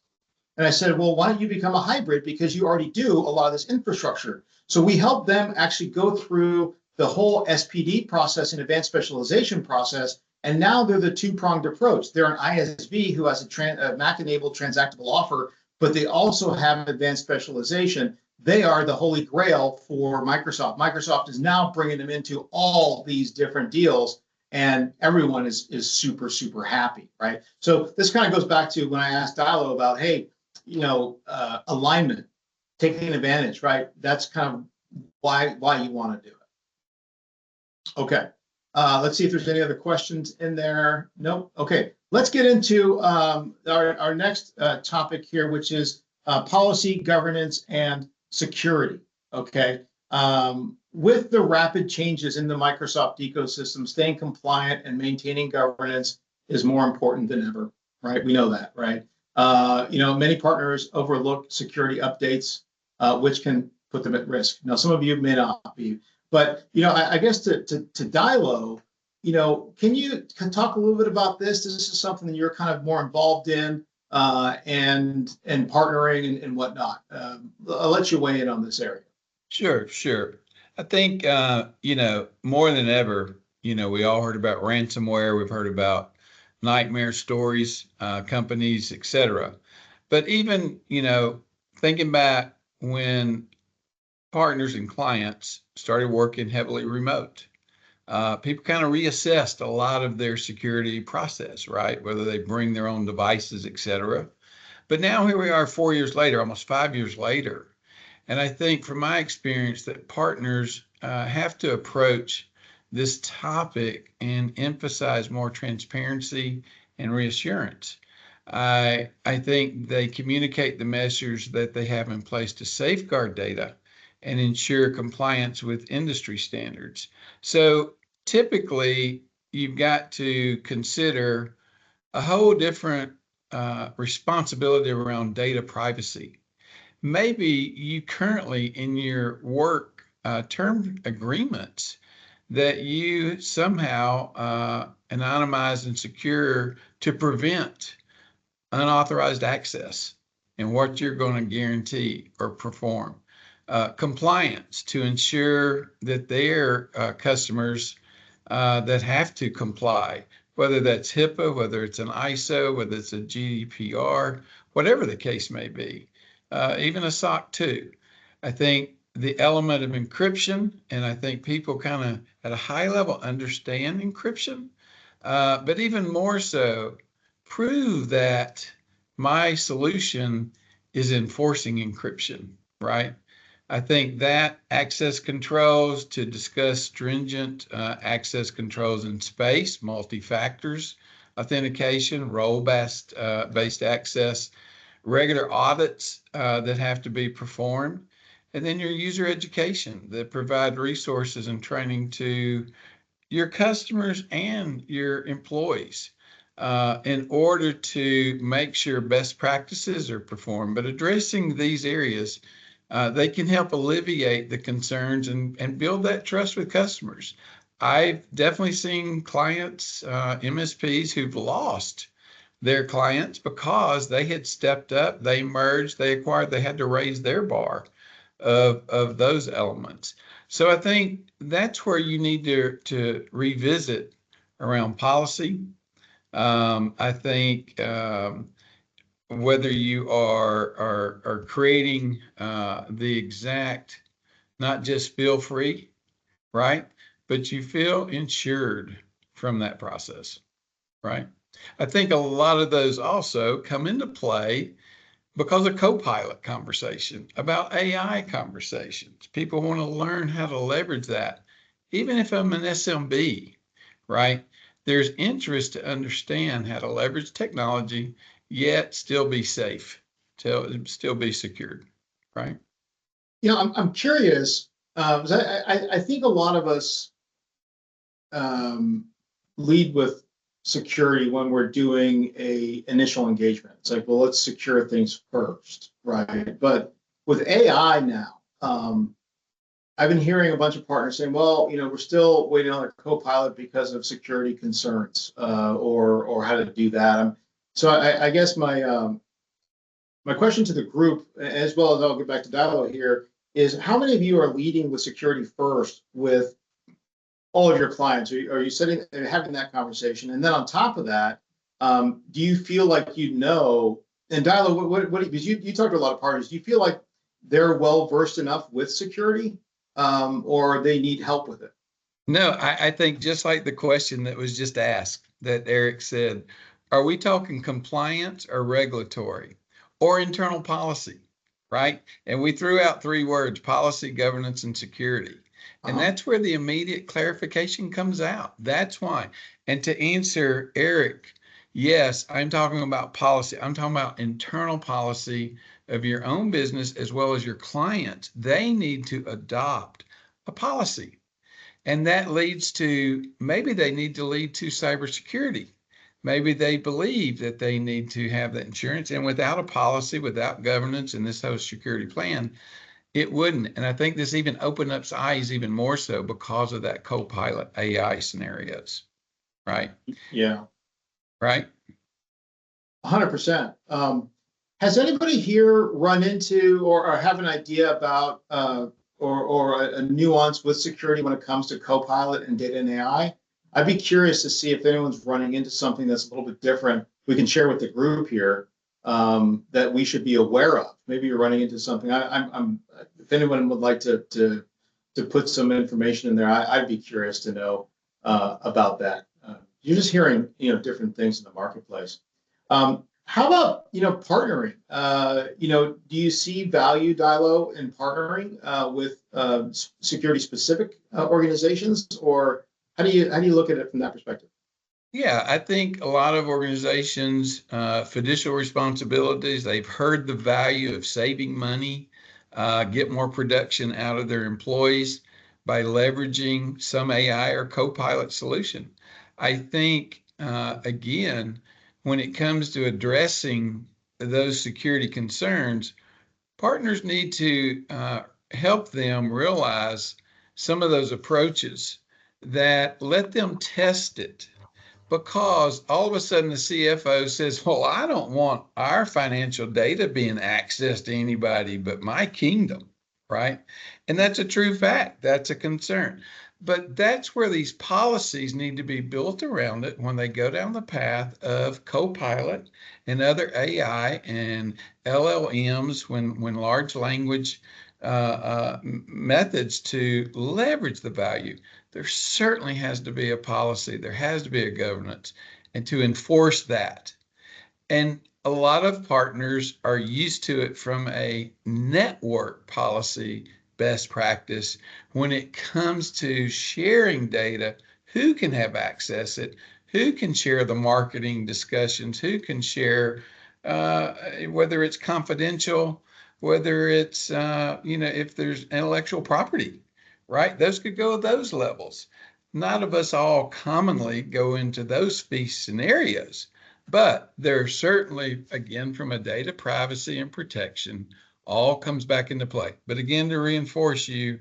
A: And I said, well, why don't you become a hybrid because you already do a lot of this infrastructure. So we helped them actually go through the whole SPD process and advanced specialization process. And now they're the two-pronged approach. They're an ISV who has a Mac-enabled transactable offer, but they also have advanced specialization. They are the holy grail for Microsoft. Microsoft is now bringing them into all these different deals, and everyone is super, super happy, right? So this kind of goes back to when I asked Dilo about, hey, alignment, taking advantage, right? That's kind of why you want to do it. Okay. Let's see if there's any other questions in there. Nope. Okay. Let's get into our next topic here, which is policy, governance, and security. Okay. With the rapid changes in the Microsoft ecosystem, staying compliant and maintaining governance is more important than ever, right? We know that, right? Many partners overlook security updates, which can put them at risk. Now, some of you may not be, but I guess to Dilo, can you talk a little bit about this? This is something that you're kind of more involved in and partnering and whatnot. I'll let you weigh in on this area.
B: Sure. I think more than ever, we all heard about ransomware. We've heard about nightmare stories, companies, etc. But even, thinking back when partners and clients started working heavily remote, people kind of reassessed a lot of their security process, right? Whether they bring their own devices, etc. But now here we are 4 years later, almost 5 years later. And I think from my experience that partners have to approach this topic and emphasize more transparency and reassurance. I think they communicate the measures that they have in place to safeguard data and ensure compliance with industry standards. So typically, you've got to consider a whole different responsibility around data privacy. Maybe you currently in your work term agreements that you somehow anonymize and secure to prevent unauthorized access and what you're going to guarantee or perform. Compliance to ensure that their customers that have to comply, whether that's HIPAA, whether it's an ISO, whether it's a GDPR, whatever the case may be, even a SOC 2. I think the element of encryption, and I think people kind of at a high level understand encryption, but even more so, prove that my solution is enforcing encryption, right? I think that access controls to discuss stringent access controls in space, multi-factors authentication, role-based based access, regular audits that have to be performed, and then your user education that provide resources and training to your customers and your employees in order to make sure best practices are performed. But addressing these areas, they can help alleviate the concerns and build that trust with customers. I've definitely seen clients, MSPs, who've lost their clients because they had stepped up, they merged, they acquired, they had to raise their bar of those elements. So I think that's where you need to revisit around policy. I think whether you are creating the exact, not just feel free, right? But you feel insured from that process, right? I think a lot of those also come into play because of co-pilot conversation, about AI conversations. People want to learn how to leverage that. Even if I'm an SMB, right? There's interest to understand how to leverage technology, yet still be safe, still be secured, right?
A: I'm curious, 'cause I think a lot of us lead with security when we're doing a initial engagement. It's like, well, let's secure things first, right? But with AI now, I've been hearing a bunch of partners saying, well, we're still waiting on a co-pilot because of security concerns, or how to do that. So I guess my question to the group, as well as I'll get back to dialogue here, is how many of you are leading with security first with all of your clients? Are you sitting and having that conversation? And then on top of that, do you feel like and dialogue, what because you talk to a lot of parties, do you feel like they're well versed enough with security, or they need help with it?
B: No, I think just like the question that was just asked, that Eric said, are we talking compliance or regulatory or internal policy, right? And we threw out three words: policy, governance, and security. And that's where the immediate clarification comes out. That's why. And to answer Eric, yes, I'm talking about policy. I'm talking about internal policy of your own business as well as your clients. They need to adopt a policy. And that leads to, maybe they need to lead to cybersecurity. Maybe they believe that they need to have that insurance. And without a policy, without governance and this host security plan, it wouldn't. And I think this even opened up eyes even more so because of that co-pilot AI scenarios, right?
A: Yeah.
B: Right?
A: 100%. Has anybody here run into or have an idea about or a nuance with security when it comes to Copilot and data and AI? I'd be curious to see if anyone's running into something that's a little bit different. We can share with the group here that we should be aware of. Maybe you're running into something. If anyone would like to put some information in there, I'd be curious to know about that. You're just hearing different things in the marketplace. How about partnering? Do you see value, Dilo, in partnering with security specific organizations, or how do you look at it from that perspective?
B: Yeah, I think a lot of organizations, fiduciary responsibilities, they've heard the value of saving money, get more production out of their employees by leveraging some AI or co-pilot solution. I think, again, when it comes to addressing those security concerns, partners need to help them realize some of those approaches that let them test it. Because all of a sudden the CFO says, well, I don't want our financial data being accessed to anybody but my kingdom, right? And that's a true fact. That's a concern. But that's where these policies need to be built around it when they go down the path of Copilot and other AI and LLMs, when large language methods to leverage the value. There certainly has to be a policy. There has to be a governance, and to enforce that. And a lot of partners are used to it from a network policy best practice. When it comes to sharing data, who can have access it, who can share the marketing discussions, who can share whether it's confidential, whether it's if there's intellectual property, right? Those could go at those levels. None of us all commonly go into those scenarios, but there certainly, again, from a data privacy and protection, all comes back into play. But again, to reinforce you,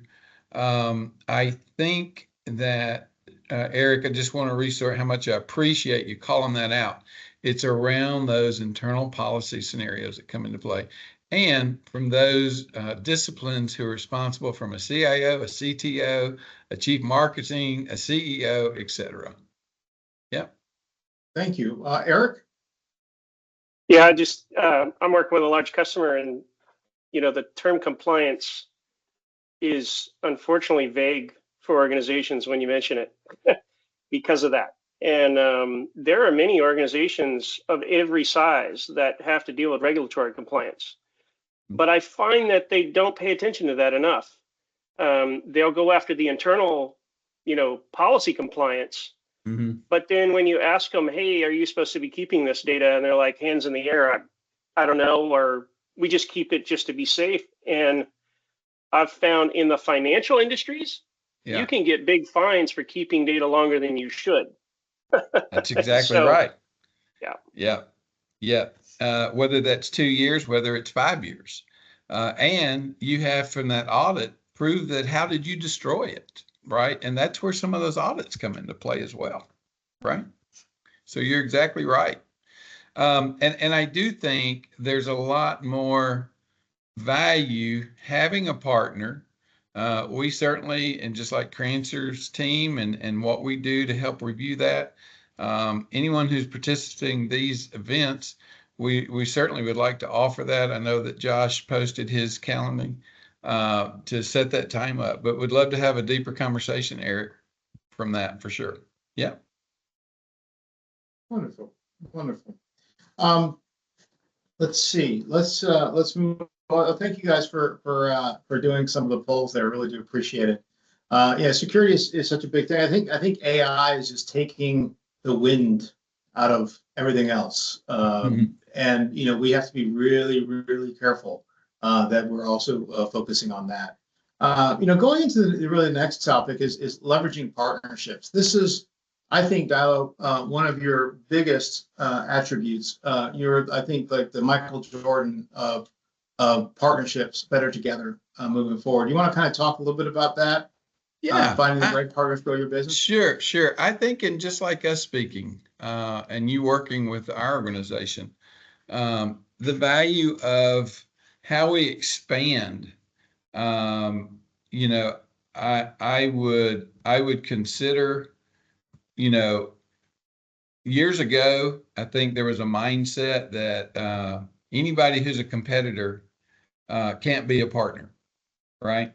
B: I think that, Eric, I just want to resort how much I appreciate you calling that out. It's around those internal policy scenarios that come into play. And from those disciplines who are responsible, from a CIO, a CTO, a chief marketing, a CEO, et cetera. Yep.
A: Thank you. Eric?
E: Yeah, I'm working with a large customer, and the term compliance is unfortunately vague for organizations when you mention it because of that. And there are many organizations of every size that have to deal with regulatory compliance. But I find that they don't pay attention to that enough. They'll go after the internal, policy compliance.
B: Mm-hmm.
E: But then when you ask them, hey, are you supposed to be keeping this data? And they're like, hands in the air, I don't know, or we just keep it just to be safe. And I've found in the financial industries, you can get big fines for keeping data longer than you should.
B: That's exactly right.
E: Yeah.
B: Whether that's 2 years, whether it's 5 years. And you have from that audit prove that how did you destroy it, right? And that's where some of those audits come into play as well, right? So you're exactly right. And I do think there's a lot more value having a partner. We certainly, and just like Crancer's team and what we do to help review that, anyone who's participating in these events, we certainly would like to offer that. I know that Josh posted his calendar to set that time up, but would love to have a deeper conversation, Eric, from that for sure. Yeah.
A: Wonderful. Let's see. Let's move on. Thank you guys for doing some of the polls there. I really do appreciate it. Yeah, security is such a big thing. I think AI is just taking the wind out of everything else. And we have to be really, really careful that we're also focusing on that. Going into the really next topic is leveraging partnerships. This is, I think, Diallo, one of your biggest attributes. You're, I think, like the Michael Jordan of partnerships, better together moving forward. You want to kind of talk a little bit about that?
B: Yeah.
A: Finding the right partners to grow your business?
B: Sure. I think, and just like us speaking, and you working with our organization, the value of how we expand, I would consider, years ago, I think there was a mindset that anybody who's a competitor can't be a partner, right?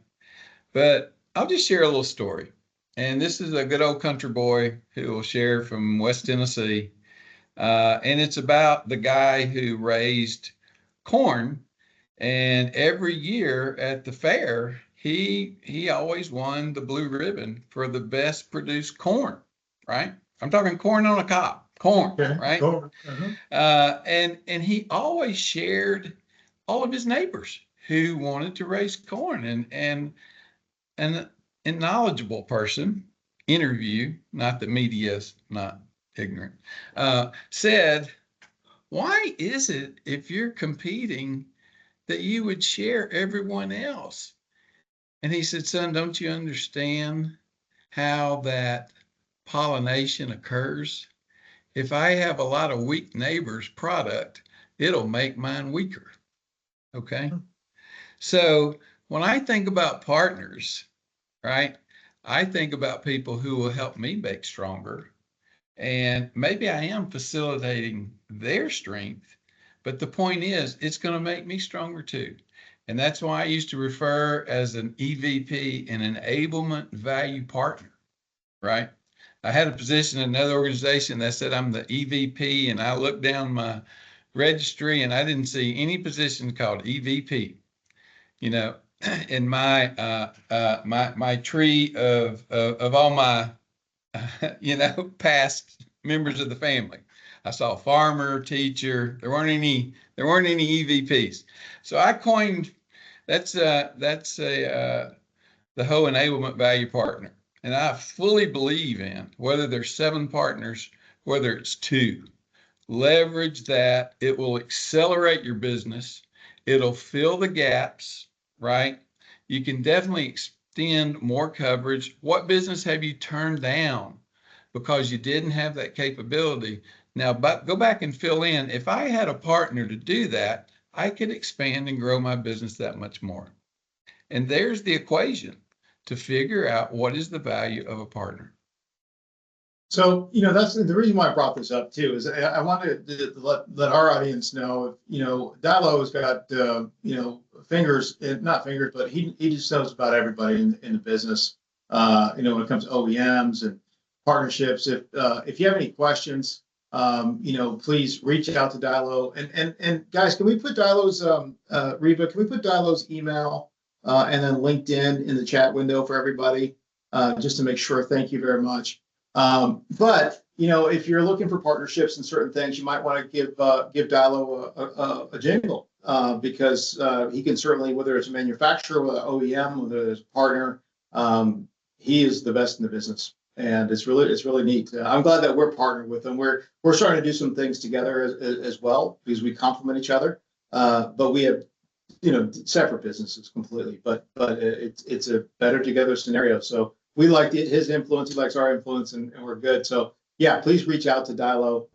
B: But I'll just share a little story. And this is a good old country boy who will share from West Tennessee. And it's about the guy who raised corn. And every year at the fair, he always won the blue ribbon for the best produced corn, right? I'm talking corn on a cob, corn, right?
A: Corn.
B: And he always shared all of his neighbors who wanted to raise corn. And an knowledgeable person interview, not that media is not ignorant, said, why is it if you're competing that you would share everyone else? And he said, son, don't you understand how that pollination occurs? If I have a lot of weak neighbors' product, it'll make mine weaker. Okay. So when I think about partners, right, I think about people who will help me make stronger. And maybe I am facilitating their strength, but the point is, it's going to make me stronger too. And that's why I used to refer as an EVP, an enablement value partner, right? I had a position in another organization that said I'm the EVP, and I looked down registry, and I didn't see any position called EVP. You know, in my tree of all my past members of the family. I saw farmer, teacher. There weren't any EVPs. So I coined that's the whole enablement value partner. And I fully believe in whether there's 7 partners, whether it's 2, leverage that. It will accelerate your business. It'll fill the gaps, right? You can definitely extend more coverage. What business have you turned down because you didn't have that capability? Now, but go back and fill in. If I had a partner to do that, I could expand and grow my business that much more. And there's the equation to figure out what is the value of a partner.
A: So, that's the reason why I brought this up too, is I wanted to let our audience know, Dilo has got, fingers, not fingers, but he just knows about everybody in the business. When it comes to OEMs and partnerships. If you have any questions, please reach out to Dilo. And guys, can we put Dilo's, Reba, can we put Dilo's email and then LinkedIn in the chat window for everybody, just to make sure? Thank you very much. But if you're looking for partnerships and certain things, you might want to give Dilo a jingle, because he can certainly, whether it's a manufacturer, whether OEM, whether it's a partner, he is the best in the business, and it's really neat. I'm glad that we're partnered with him. We're starting to do some things together as well, because we complement each other. But we have separate businesses completely. But it's a better together scenario. So we like his influence, he likes our influence, and we're good. So yeah, please reach out to Dilo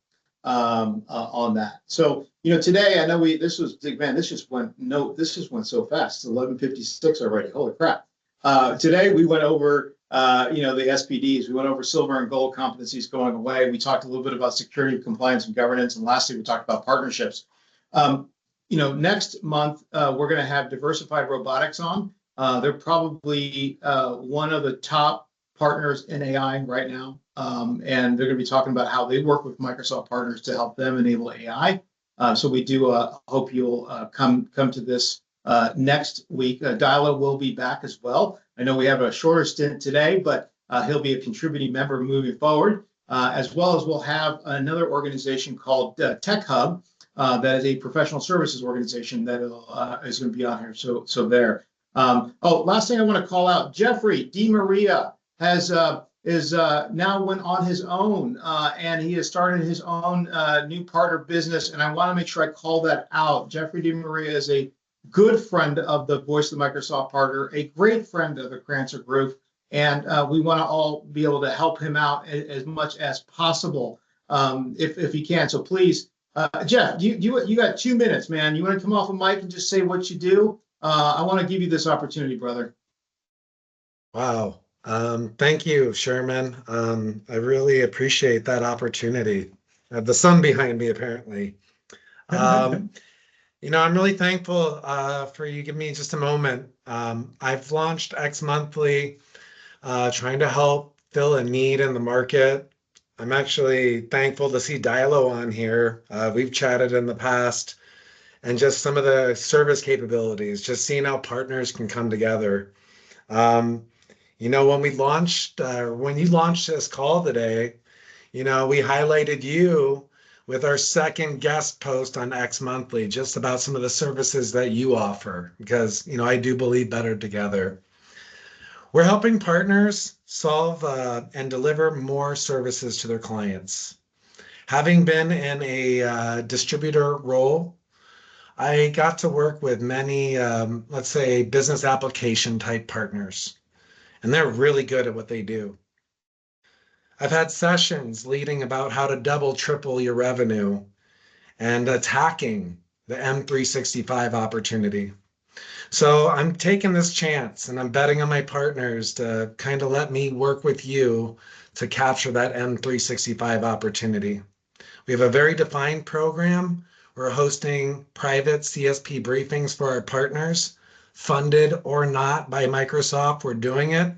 A: on that. So today I know this just went so fast. It's 11:56 already. Holy crap! Today we went over the SPDs. We went over silver and gold competencies going away. We talked a little bit about security, compliance, and governance, and lastly we talked about partnerships. Next month we're going to have Diversified Robotics on. They're probably one of the top partners in AI right now. And they're going to be talking about how they work with Microsoft partners to help them enable AI. So we do hope you'll come to this next week. Dilo will be back as well. I know we have a shorter stint today, but he'll be a contributing member moving forward, as well as we'll have another organization called Tech Hub, that is a professional services organization that is going to be on here. So there. Last thing I want to call out, Jeffrey DiMaria is now went on his own, and he has started his own new partner business. And I want to make sure I call that out. Jeffrey DiMaria is a good friend of the Voice of the Microsoft partner, a great friend of the Crancer Group, and we want to all be able to help him out as much as possible, if he can. So please, Jeff, you got 2 minutes, man. You want to come off a mic and just say what you do? I want to give you this opportunity, brother.
H: Wow. Thank you, Sherman. I really appreciate that opportunity. I have the sun behind me, apparently. I'm really thankful for you giving me just a moment. I've launched X Monthly, trying to help fill a need in the market. I'm actually thankful to see Dilo on here. We've chatted in the past, and just some of the service capabilities, just seeing how partners can come together. When you launched this call today, we highlighted you with our second guest post on X Monthly, just about some of the services that you offer, because, I do believe better together. We're helping partners solve and deliver more services to their clients. Having been in a distributor role, I got to work with many, let's say, business application type partners, and they're really good at what they do. I've had sessions leading about how to double, triple your revenue and attacking the M365 opportunity. So I'm taking this chance and I'm betting on my partners to kind of let me work with you to capture that M365 opportunity. We have a very defined program. We're hosting private CSP briefings for our partners, funded or not by Microsoft. We're doing it.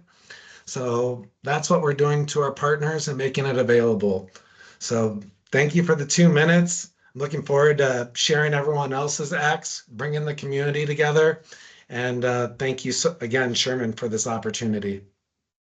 H: So that's what we're doing to our partners and making it available. So thank you for the 2 minutes. I'm looking forward to sharing everyone else's acts, bringing the community together. And thank you again, Sherman, for this opportunity.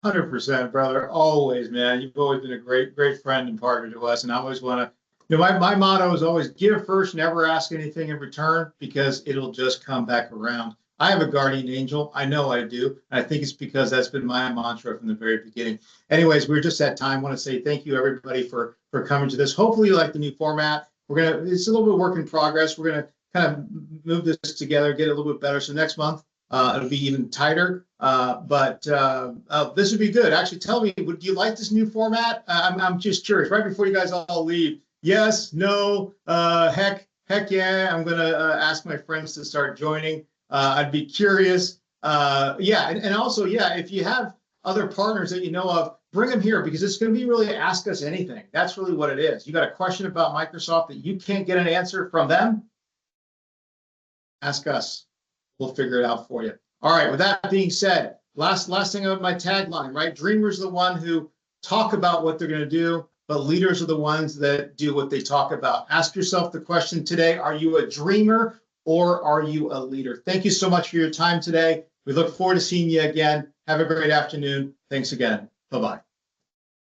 A: 100%, brother. Always, man. You've always been a great friend and partner to us. And I always want to, my motto is always give first, never ask anything in return, because it'll just come back around. I have a guardian angel. I know I do. And I think it's because that's been my mantra from the very beginning. Anyways, we're just at time. I want to say thank you, everybody, for coming to this. Hopefully you like the new format. It's a little bit of work in progress. We're going to kind of move this together, get it a little bit better. So next month, it'll be even tighter, but this would be good. Actually, tell me, would you like this new format? I'm just curious. Right before you guys all leave, yes, no, heck yeah. I'm gonna ask my friends to start joining. I'd be curious. Yeah, and also, yeah, if you have other partners that you know of, bring them here, because it's going to be really ask us anything. That's really what it is. You got a question about Microsoft that you can't get an answer from them? Ask us. We'll figure it out for you. All right. With that being said, last thing of my tagline, right? Dreamers are the one who talk about what they're going to do, but leaders are the ones that do what they talk about. Ask yourself the question today: are you a dreamer or are you a leader? Thank you so much for your time today. We look forward to seeing you again. Have a great afternoon. Thanks again. Bye-bye.